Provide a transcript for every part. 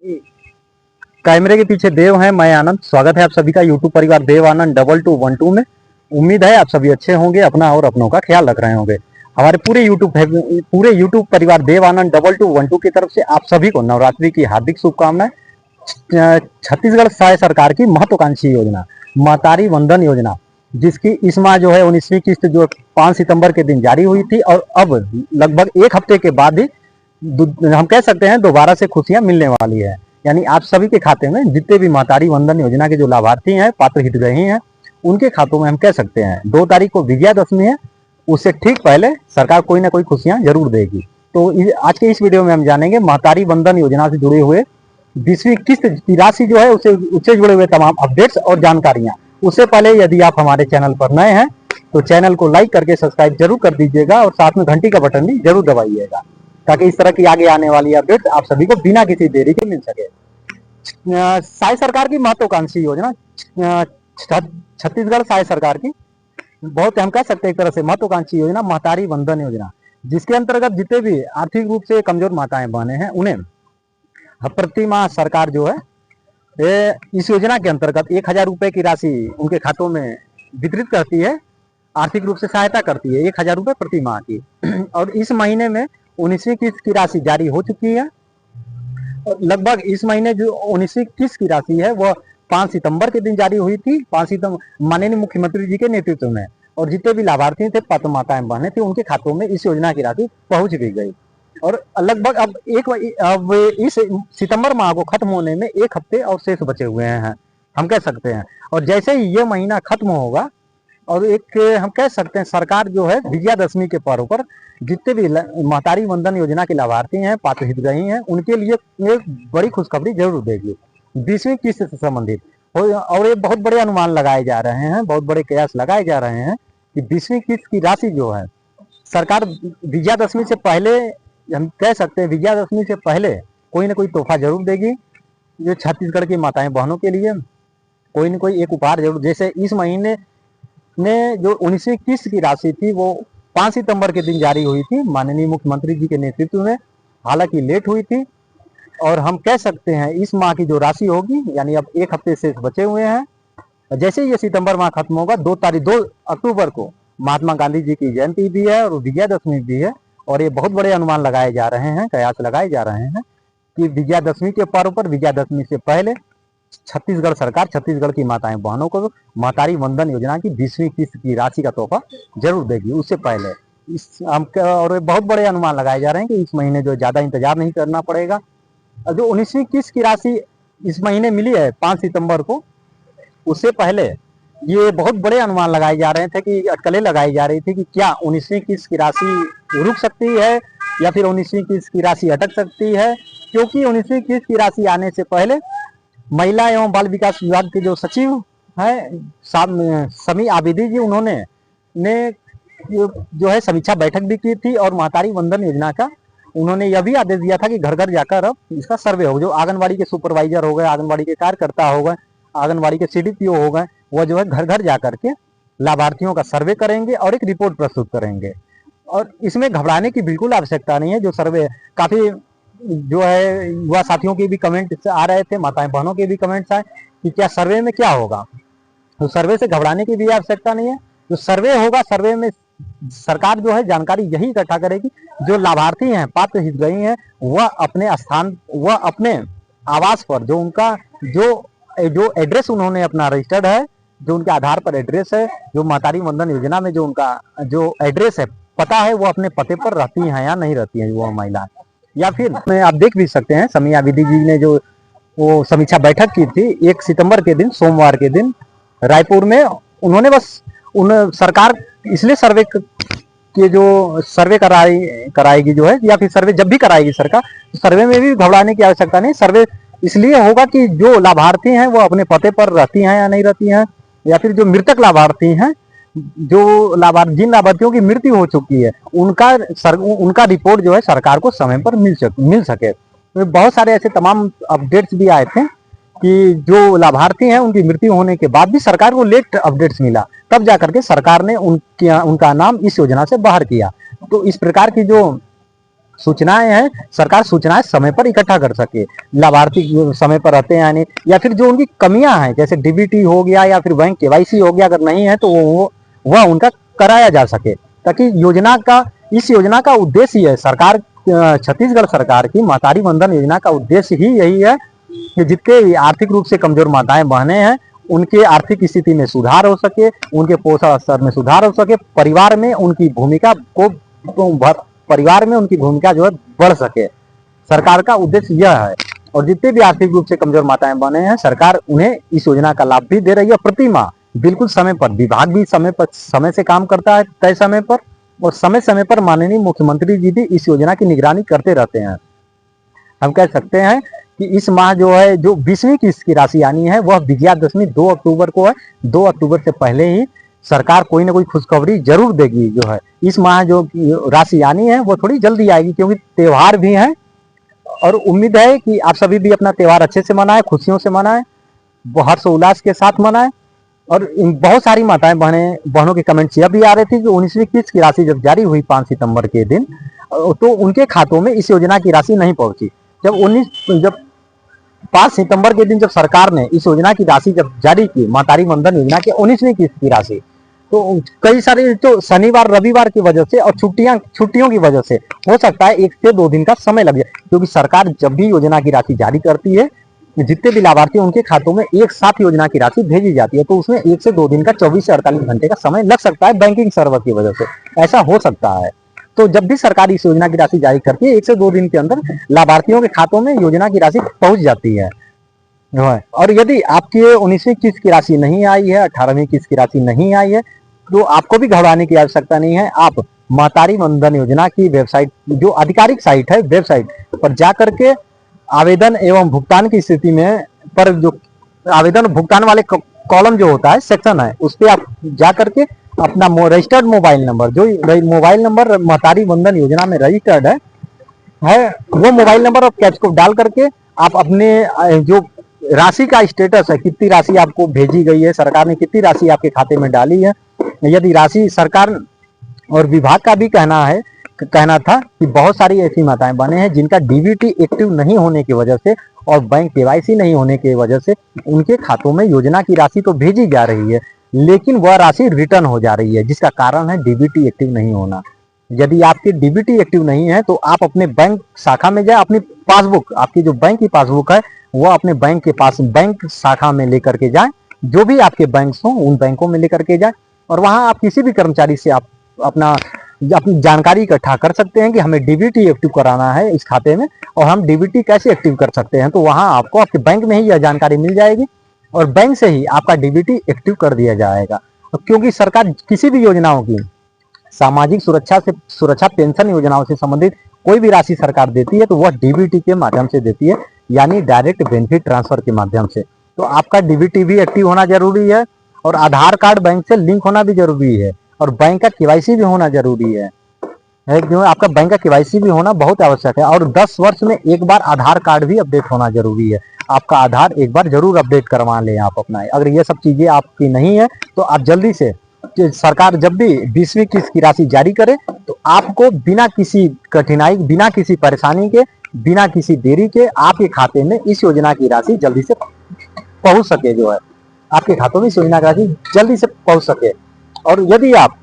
कैमरे के पीछे देव हैं, मैं आनंद। स्वागत है आप सभी का यूट्यूब परिवार देव आनंद 2212 में। उम्मीद है आप सभी अच्छे होंगे, अपना और अपनों का ख्याल रख रहे होंगे। हमारे पूरे यूट्यूब परिवार देव आनंद 2212 की तरफ से आप सभी को नवरात्रि की हार्दिक शुभकामनाएं। छत्तीसगढ़ राज्य सरकार की महत्वाकांक्षी योजना महतारी वंदन योजना, जिसकी इस माह जो है 19वीं किस्त जो 5 सितंबर के दिन जारी हुई थी, और अब लगभग एक हफ्ते के बाद ही हम कह सकते हैं दोबारा से खुशियां मिलने वाली है। यानी आप सभी के खाते में जितने भी महतारी वंदन योजना के जो लाभार्थी हैं, पात्र हितग्राही हैं, उनके खातों में हम कह सकते हैं 2 तारीख को विजयादशमी है, उससे ठीक पहले सरकार कोई ना कोई खुशियां जरूर देगी। तो आज के इस वीडियो में हम जानेंगे महतारी वंदन योजना से जुड़े हुए 20वीं किस्त की राशि जो है उससे जुड़े हुए तमाम अपडेट्स और जानकारियां। उससे पहले यदि आप हमारे चैनल पर नए हैं तो चैनल को लाइक करके सब्सक्राइब जरूर कर दीजिएगा, और साथ में घंटी का बटन भी जरूर दबाइएगा, ताकि इस तरह की आगे आने वाली अपडेट्स आप सभी को बिना किसी देरी के मिल सके। साय सरकार की महत्वाकांक्षी योजना, छत्तीसगढ़ साय सरकार की बहुत हम कह सकते हैं एक तरह से महत्वाकांक्षी योजना महतारी वंदन योजना, जिसके अंतर्गत जितने भी आर्थिक रूप से कमजोर माताएं बहने हैं उन्हें प्रति माह सरकार जो है इस योजना के अंतर्गत 1000 रुपए की राशि उनके खातों में वितरित करती है, आर्थिक रूप से सहायता करती है 1000 रुपए प्रति माह की। और इस महीने में 19वीं किस्त की राशि जारी हो चुकी है। लगभग इस महीने जो 19वीं किस्त की राशि है वह 5 सितंबर के दिन जारी हुई थी, 5 सितंबर माननीय मुख्यमंत्री जी के नेतृत्व में। और जितने भी लाभार्थी थे, पात्र माताएं बहने थे, उनके खातों में इस योजना की राशि पहुंच भी गई। और लगभग अब इस सितंबर माह को खत्म होने में एक हफ्ते और शेष बचे हुए हैं, हम कह सकते हैं। और जैसे ही ये महीना खत्म होगा, और एक हम कह सकते हैं सरकार जो है विजयादशमी के पर्व पर जितने भी महतारी वंदन योजना के लाभार्थी हैं, पात्र हितग्राही हैं, उनके लिए एक बड़ी खुशखबरी जरूर देगी 20वीं किस्त से संबंधित। और ये बहुत बड़े अनुमान लगाए जा रहे हैं, बहुत बड़े कयास लगाए जा रहे हैं कि 20वीं किस्त की राशि जो है सरकार विजयादशमी से पहले, हम कह सकते हैं विजयादशमी से पहले कोई ना कोई तोहफा जरूर देगी जो छत्तीसगढ़ की माताएं बहनों के लिए कोई ना कोई एक उपहार जरूर। जैसे इस महीने ने जो 19वीं किस्त की राशि थी वो 5 सितंबर के दिन जारी हुई थी माननीय मुख्यमंत्री जी के नेतृत्व में, हालांकि लेट हुई थी। और हम कह सकते हैं इस माह की जो राशि होगी, यानी अब एक हफ्ते से बचे हुए हैं, जैसे ये सितंबर माह खत्म होगा 2 अक्टूबर को महात्मा गांधी जी की जयंती भी है और विजयादशमी भी है। और ये बहुत बड़े अनुमान लगाए जा रहे हैं, कयास लगाए जा रहे हैं कि विजयादशमी के पर्व पर, विजयादशमी से पहले छत्तीसगढ़ सरकार छत्तीसगढ़ की माताएं बहनों को महतारी वंदन योजना की 20वीं किस्त की राशि का तोहफा जरूर देगी। उससे पहले और बहुत बड़े अनुमान लगाए जा रहे हैं कि इस महीने जो ज्यादा इंतजार नहीं करना पड़ेगा। जो 19वीं किस्त की राशि इस महीने मिली है 5 सितंबर को, उससे पहले ये बहुत बड़े अनुमान लगाए जा रहे थे कि अटकलें लगाई जा रही थी कि क्या 19वीं किस्त की राशि रुक सकती है या फिर 19वीं किस्त की राशि अटक सकती है, क्योंकि 19वीं किस्त की राशि आने से पहले महिला एवं बाल विकास विभाग के जो सचिव हैं समी आबिदी जी, उन्होंने जो है समीक्षा बैठक भी की थी। और महतारी वंदन योजना का उन्होंने यह भी आदेश दिया था कि घर घर जाकर अब इसका सर्वे होगा। जो आंगनबाड़ी के सुपरवाइजर हो गए, आंगनबाड़ी के कार्यकर्ता हो गए, आंगनबाड़ी के सीडीपीओ हो गए, वह जो है घर घर जाकर के लाभार्थियों का सर्वे करेंगे और एक रिपोर्ट प्रस्तुत करेंगे। और इसमें घबराने की बिल्कुल आवश्यकता नहीं है। जो सर्वे काफी जो है युवा साथियों के भी कमेंट आ रहे थे, माताएं बहनों के भी कमेंट्स आए कि क्या सर्वे में क्या होगा, तो सर्वे से घबराने की भी आवश्यकता नहीं है। जो सर्वे होगा, सर्वे में सरकार जो है जानकारी यही इकट्ठा करेगी, जो लाभार्थी हैं, पात्र हितग्राही हैं, वह अपने स्थान, वह अपने आवास पर जो उनका जो एड्रेस उन्होंने अपना रजिस्टर्ड है, जो उनके आधार पर एड्रेस है, जो महतारी वंदन योजना में जो उनका जो एड्रेस है, पता है, वो अपने पते पर रहती हैं या नहीं रहती हैं वो महिला। या फिर आप देख भी सकते हैं समी आबिदी जी ने जो वो समीक्षा बैठक की थी 1 सितंबर के दिन, सोमवार के दिन रायपुर में। उन्होंने बस सरकार इसलिए सर्वे के जो सर्वे कराएगी जो है, या फिर सर्वे जब भी कराएगी सरकार, तो सर्वे में भी घबराने की आवश्यकता नहीं। सर्वे इसलिए होगा कि जो लाभार्थी हैं वो अपने पते पर रहती हैं या नहीं रहती हैं, या फिर जो मृतक लाभार्थी हैं, जिन लाभार्थियों की मृत्यु हो चुकी है, उनका रिपोर्ट जो है सरकार को समय पर मिल सके। तो बहुत सारे ऐसे तमाम अपडेट्स भी आए थे कि जो लाभार्थी हैं उनकी मृत्यु होने के बाद भी सरकार को लेट अपडेट्स मिला, तब जाकर के सरकार ने उनका नाम इस योजना से बाहर किया। तो इस प्रकार की जो सूचनाएं हैं, सरकार सूचनाएं समय पर इकट्ठा कर सके, लाभार्थी समय पर रहते हैं यानी, या फिर जो उनकी कमियां हैं जैसे डीबीटी हो गया या फिर बैंक केवाईसी हो गया, अगर नहीं है तो वह उनका कराया जा सके, ताकि इस योजना का उद्देश्य है, सरकार छत्तीसगढ़ सरकार की महतारी वंदन योजना का उद्देश्य ही यही है कि जितने आर्थिक रूप से कमजोर माताएं बहनें हैं उनके आर्थिक स्थिति में सुधार हो सके, उनके पोषण स्तर में सुधार हो सके, परिवार में उनकी भूमिका जो है बढ़ सके। सरकार का उद्देश्य यह है। और जितने भी आर्थिक रूप से कमजोर माताएं बने हैं, सरकार उन्हें इस योजना का लाभ भी दे रही है प्रति माह, बिल्कुल समय पर। विभाग भी समय से काम करता है, तय समय पर, और समय समय पर माननीय मुख्यमंत्री जी भी इस योजना की निगरानी करते रहते हैं। हम कह सकते हैं कि इस माह जो है जो 20वीं किस्त की राशि आनी है वह विजयादशमी 2 अक्टूबर को है। 2 अक्टूबर से पहले ही सरकार कोई ना कोई खुशखबरी जरूर देगी। जो है इस माह जो राशि आनी है वो थोड़ी जल्दी आएगी, क्योंकि त्योहार भी है, और उम्मीद है कि आप सभी भी अपना त्योहार अच्छे से मनाएं, खुशियों से मनाएं, हर्षोल्लास के साथ मनाएं। और बहुत सारी माताएं बहनों के कमेंट्स यह भी आ रहे थे कि 19वीं किस्त की राशि जब जारी हुई 5 सितंबर के दिन, तो उनके खातों में इस योजना की राशि नहीं पहुंची। जब 5 सितंबर के दिन जब सरकार ने इस योजना की राशि जब जारी की, महतारी वंदन योजना की 19वीं किस्त की राशि, तो कई सारे तो शनिवार रविवार की वजह से और छुट्टियों की वजह से हो सकता है 1 से 2 दिन का समय लग जाए, क्योंकि सरकार जब भी योजना की राशि जारी करती है, जितने भी लाभार्थी उनके खातों में एक साथ योजना की राशि भेजी जाती है, तो उसमें 1 से 2 दिन का 24 से 48 घंटे का समय लग सकता है, बैंकिंग सर्वर की वजह से ऐसा हो सकता है। तो जब भी सरकार इस योजना की राशि जारी करती है, 1 से 2 दिन के अंदर लाभार्थियों के खातों में योजना की राशि पहुंच जाती है। और यदि आपकी 19वीं किस्त की राशि नहीं आई है, 18वीं किस्त की राशि नहीं आई है, तो आपको भी घबराने की आवश्यकता नहीं है। आप महतारी वंदन योजना की वेबसाइट, जो आधिकारिक साइट है, वेबसाइट पर जाकर के आवेदन एवं भुगतान की स्थिति में पर जो आवेदन भुगतान वाले कॉलम जो होता है, सेक्शन है, उस पर आप जाकर के अपना रजिस्टर्ड मोबाइल नंबर, जो मोबाइल नंबर महतारी वंदन योजना में रजिस्टर्ड है वो मोबाइल नंबर और कैप्च कोड डाल करके आप अपने जो राशि का स्टेटस है, कितनी राशि आपको भेजी गई है, सरकार ने कितनी राशि आपके खाते में डाली है, यदि राशि सरकार और विभाग का भी कहना था कि बहुत सारी ऐसी माताएं बने हैं जिनका डीबीटी एक्टिव नहीं होने की वजह से और बैंक केवाईसी नहीं होने की वजह से उनके खातों में योजना की राशि तो भेजी जा रही है, लेकिन वह राशि रिटर्न हो जा रही है, जिसका कारण है डीबीटी एक्टिव नहीं होना। यदि आपकी डीबीटी एक्टिव नहीं है तो आप अपने बैंक शाखा में जाए, अपनी पासबुक, आपकी जो बैंक की पासबुक है वो अपने बैंक शाखा में लेकर के जाए, जो भी आपके बैंक हो उन बैंकों में लेकर के जाए, और वहां आप किसी भी कर्मचारी से आप अपनी जानकारी इकट्ठा कर सकते हैं कि हमें डीबीटी एक्टिव कराना है इस खाते में, और हम डीबीटी कैसे एक्टिव कर सकते हैं। तो वहां आपको आपके बैंक में ही यह जानकारी मिल जाएगी और बैंक से ही आपका डीबीटी एक्टिव कर दिया जाएगा। क्योंकि सरकार किसी भी योजनाओं की, सामाजिक सुरक्षा पेंशन योजनाओं से संबंधित कोई भी राशि सरकार देती है तो वह डीबीटी के माध्यम से देती है, यानी डायरेक्ट बेनिफिट ट्रांसफर के माध्यम से। तो आपका डीबीटी भी एक्टिव होना जरूरी है, और आधार कार्ड बैंक से लिंक होना भी जरूरी है, और बैंक का केवाईसी भी होना जरूरी है। क्यों आपका बैंक का केवाईसी भी होना बहुत आवश्यक है, और 10 वर्ष में एक बार आधार कार्ड भी अपडेट होना जरूरी है। आपका आधार एक बार जरूर अपडेट करवा लें आप अपना। अगर ये सब चीजें आपकी नहीं है तो आप जल्दी से, सरकार जब भी 20वीं किस्त की राशि जारी करे तो आपको बिना किसी कठिनाई, बिना किसी परेशानी के, बिना किसी देरी के आपके खाते में इस योजना की राशि जल्दी से पहुंच सके, जो है आपके खातों में इस योजना की राशि जल्दी से पहुंच सके। और यदि आप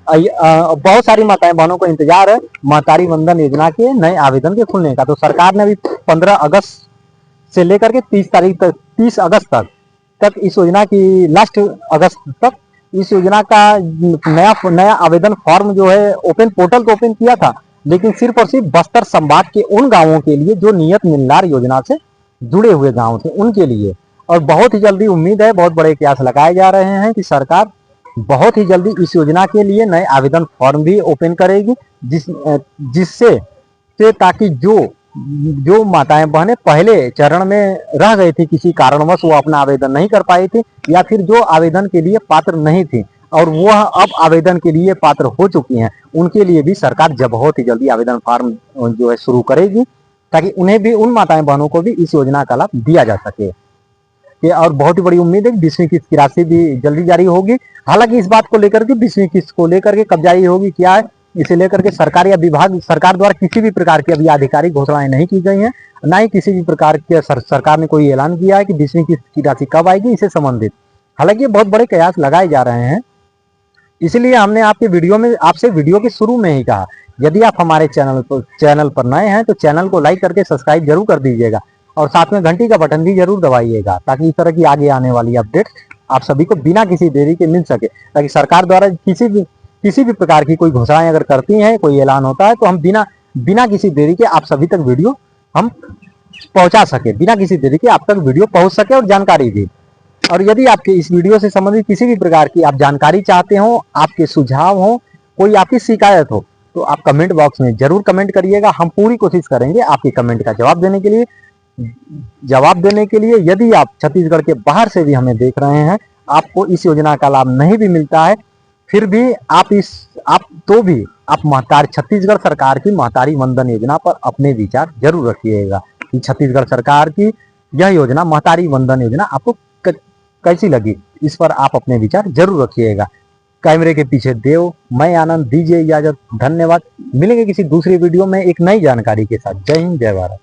बहुत सारी माताएं बहनों को इंतजार है महतारी वंदन योजना के नए आवेदन के खुलने का, तो सरकार ने अभी 15 अगस्त से लेकर के 30 अगस्त तक इस योजना की, लास्ट अगस्त तक इस योजना का नया आवेदन फॉर्म जो है ओपन पोर्टल तो ओपन किया था, लेकिन सिर्फ और सिर्फ बस्तर संभाग के उन गांवों के लिए जो नियत मिलनार योजना से जुड़े हुए गांव थे उनके लिए। और बहुत ही जल्दी उम्मीद है, बहुत बड़े प्रयास लगाए जा रहे हैं कि सरकार बहुत ही जल्दी इस योजना के लिए नए आवेदन फॉर्म भी ओपन करेगी, जिससे ताकि जो माताएं बहनें पहले चरण में रह गई थी, किसी कारणवश वो अपना आवेदन नहीं कर पाई थी, या फिर जो आवेदन के लिए पात्र नहीं थी और वह अब आवेदन के लिए पात्र हो चुकी हैं, उनके लिए भी सरकार जब बहुत ही जल्दी आवेदन फॉर्म जो है शुरू करेगी, ताकि उन्हें भी, उन माताएं बहनों को भी इस योजना का लाभ दिया जा सके। और बहुत ही बड़ी उम्मीद है कि 20वीं किस्त की राशि भी जल्दी जारी होगी। हालांकि इस बात को लेकर के 20वीं किस्त को लेकर के कब जारी होगी क्या है इसे लेकर के सरकार या विभाग सरकार द्वारा किसी भी प्रकार की अभी आधिकारिक घोषणाएं नहीं की गई हैं, ना ही किसी भी प्रकार के सरकार ने कोई ऐलान किया है कि 20वीं किस्त की राशि कब आएगी इससे संबंधित। हालांकि बहुत बड़े कयास लगाए जा रहे हैं, इसलिए हमने आपके वीडियो में आपसे वीडियो के शुरू में ही कहा, यदि आप हमारे चैनल पर नए हैं तो चैनल को लाइक करके सब्सक्राइब जरूर कर दीजिएगा और साथ में घंटी का बटन भी जरूर दबाइएगा, ताकि इस तरह की आगे आने वाली अपडेट आप सभी को बिना किसी देरी के मिल सके, ताकि सरकार द्वारा किसी भी प्रकार की कोई घोषणाएं अगर करती हैं, कोई ऐलान होता है तो हम बिना किसी देरी के आप सभी तक वीडियो हम पहुंचा सके, बिना किसी देरी के आप तक वीडियो पहुंच सके और जानकारी दी। और यदि आपके इस वीडियो से संबंधित किसी भी प्रकार की आप जानकारी चाहते हो, आपके सुझाव हो, कोई आपकी शिकायत हो, तो आप कमेंट बॉक्स में जरूर कमेंट करिएगा। हम पूरी कोशिश करेंगे आपके कमेंट का जवाब देने के लिए। यदि आप छत्तीसगढ़ के बाहर से भी हमें देख रहे हैं, आपको इस योजना का लाभ नहीं भी मिलता है, फिर भी आप छत्तीसगढ़ सरकार की महतारी वंदन योजना पर अपने विचार जरूर रखिएगा कि छत्तीसगढ़ सरकार की यह योजना महतारी वंदन योजना आपको कैसी लगी, इस पर आप अपने विचार जरूर रखिएगा। कैमरे के पीछे देव, मैं आनंद, दीजिए इजाजत, धन्यवाद। मिलेंगे किसी दूसरी वीडियो में एक नई जानकारी के साथ। जय हिंद, जय भारत।